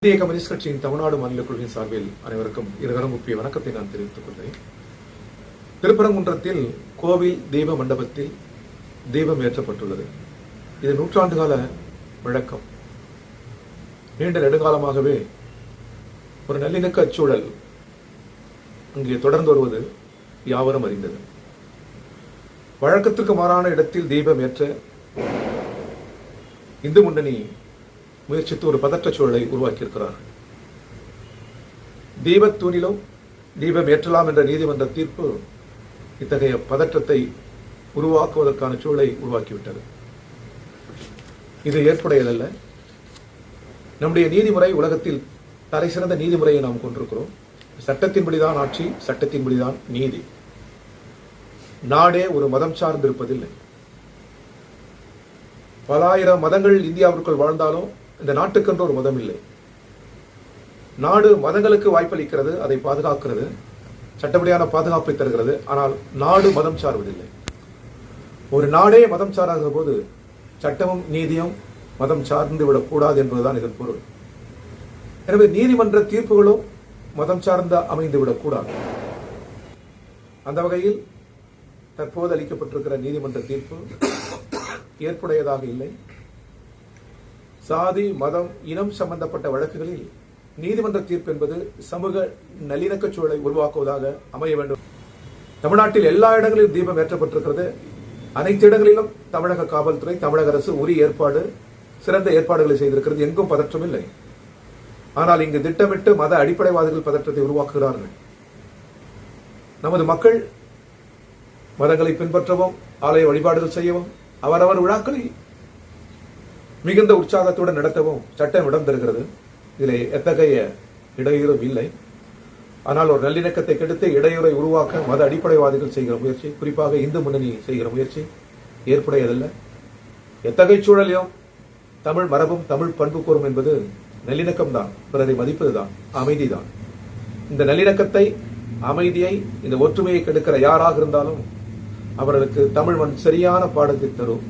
இந்திய கம்யூனிஸ்ட் கட்சியின் தமிழ்நாடு மாநில குழுவின் சார்பில் அனைவருக்கும் இருகரம் முப்பிய வணக்கத்தை நான் தெரிவித்துக் கொள்கிறேன். திருப்பரங்குன்றத்தில் கோவில் தெய்வ மண்டபத்தில் தீபம் ஏற்றப்பட்டுள்ளது. இது நூற்றாண்டுகால வழக்கம். நீண்ட நெடுங்காலமாகவே ஒரு நல்லிணக்க சூழல் அங்கே தொடர்ந்து வருவது யாவரும் அறிந்தது. வழக்கத்திற்கு மாறான இடத்தில் தீபம் ஏற்ற இந்து முன்னணி முயற்சித்து ஒரு பதற்ற சூழலை உருவாக்கியிருக்கிறார்கள். தீபத்தூணிலும் தீபம் ஏற்றலாம் என்ற நீதிமன்ற தீர்ப்பு இத்தகைய பதற்றத்தை உருவாக்குவதற்கான சூழலை உருவாக்கிவிட்டது. இது ஏற்புடையதல்ல. நம்முடைய நீதிமுறை உலகத்தில் தலை சிறந்த நீதிமுறையை நாம் கொண்டிருக்கிறோம். சட்டத்தின்படிதான் ஆட்சி, சட்டத்தின்படிதான் நீதி. நாடே ஒரு மதம் சார்ந்திருப்பதில்லை. பல ஆயிரம் மதங்கள் இந்தியாவிற்குள் வாழ்ந்தாலும் இந்த நாட்டுக்கென்று ஒரு மதம் இல்லை. நாடு மதங்களுக்கு வாய்ப்பளிக்கிறது, அதை பாதுகாக்கிறது, சட்டப்படியான பாதுகாப்பை தருகிறது. ஆனால் நாடு மதம் சார்வதில்லை. ஒரு நாடே மதம் சாராத போது சட்டமும் நீதியும் மதம் சார்ந்து விடக்கூடாது என்பதுதான் இதன் பொருள். எனவே நீதிமன்ற தீர்ப்புகளும் மதம் சார்ந்த அமைந்து விடக்கூடாது. அந்த வகையில் தற்போது அளிக்கப்பட்டிருக்கிற நீதிமன்ற தீர்ப்பு ஏற்புடையதாக இல்லை. சாதி, மதம், இனம் சம்பந்தப்பட்ட வழக்குகளில் நீதிமன்ற தீர்ப்பு என்பது சமூக நல்லிணக்க சூழலை உருவாக்குவதாக அமைய வேண்டும். தமிழ்நாட்டில் எல்லா இடங்களிலும் தீபம் ஏற்றப்பட்டிருக்கிறது. அனைத்து இடங்களிலும் தமிழக காவல்துறை, தமிழக அரசு உரிய ஏற்பாடு, சிறந்த ஏற்பாடுகளை செய்திருக்கிறது. எங்கும் பதற்றம் இல்லை. ஆனால் இங்கு திட்டமிட்டு மத அடிப்படைவாதிகள் பதற்றத்தை உருவாக்குகிறார்கள். நமது மக்கள் மதங்களை பின்பற்றவும், ஆலய வழிபாடுகள் செய்யவும், அவரவர் விழாக்களை மிகுந்த உற்சாகத்துடன் நடத்தவும் சட்டம் இடம் தருகிறது. இதில் எத்தகைய இடையூறும் இல்லை. ஆனால் ஒரு நல்லிணக்கத்தை கெடுத்து இடையூறை உருவாக்க மத அடிப்படைவாதிகள் செய்கிற முயற்சி, குறிப்பாக இந்து முன்னணி செய்கிற முயற்சி ஏற்புடையதல்ல. எத்தகைய சூழலையும் தமிழ் மரபும் தமிழ் பண்பு கூறும் என்பது நல்லிணக்கம் தான், பிறரை மதிப்பதுதான், அமைதிதான். இந்த நல்லிணக்கத்தை, அமைதியை, இந்த ஒற்றுமையை கெடுக்கிற யாராக இருந்தாலும் அவர்களுக்கு தமிழ் மண் சரியான பாடத்தை தரும்.